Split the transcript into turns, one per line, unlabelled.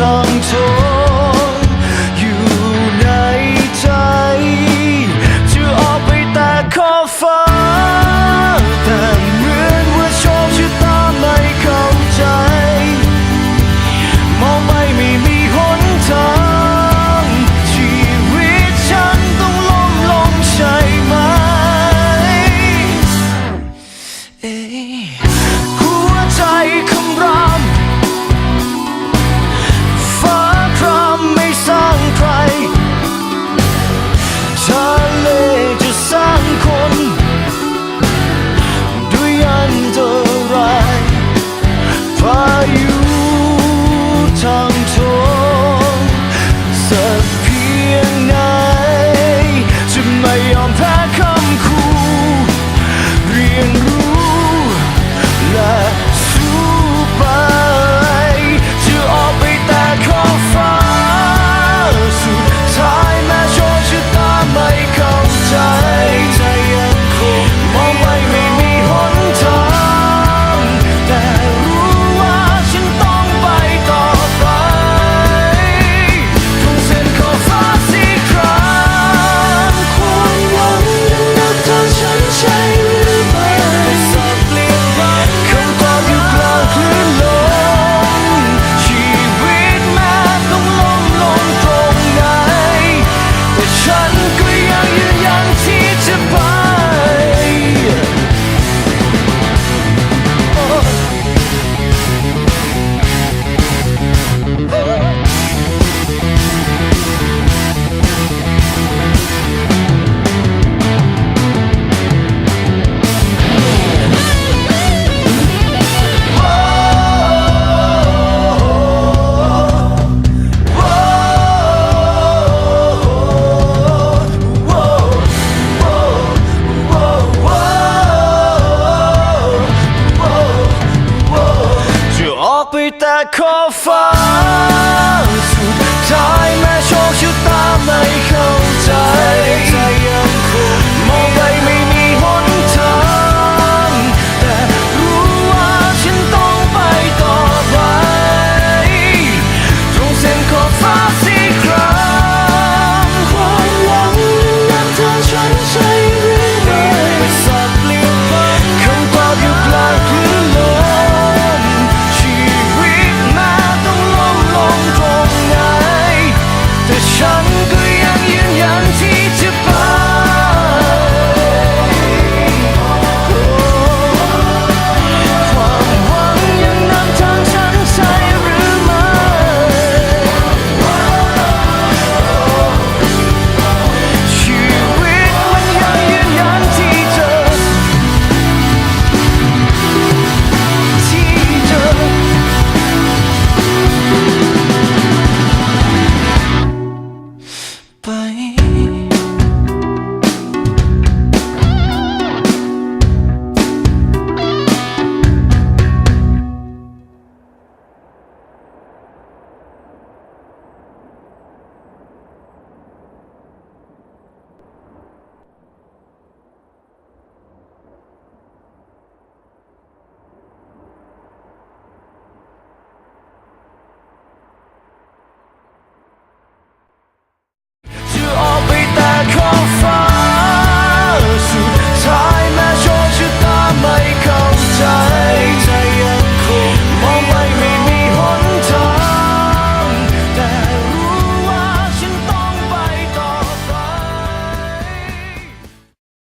ทั้งทนอยู่ในใจจะออกไปแต่ขอบฟ้าแต่เหมือนว่าโชคชะตาไม่เข้าใจมองไปไม่มีหนทางชีวิตฉันต้องล้มลงใช่ไหมหัวใจคำรามฟ้าครามไม่สร้างใครทะเลจะสร้างคนด้วยอันตรายพายุทางทนสักเพียงไหนจะไม่ยอมแพ้คำคู่เรียนรู้และสู้ไปจะออกไปแต่ขอบฟ้าสุดท้ายแม้โชคชะตาไม่เข้าใจใจยังคงมองไปไม่มีหนทางแต่รู้ว่าฉันต้องไปต่อไปตรงเส้นขอบฟ้าสีครามควรหวังนักทางฉันใช่หรือไม่สักเปลี่ยนไปคำตอบอยู่กลางคลื่นลมชีวิตแม้ต้องล้มลงตรงไหนแต่ฉันก็ยังยืนยันที่จะไปจะออกไปแต่ขอบฟ้าสุดท้ายแม้โชคชะตาไม่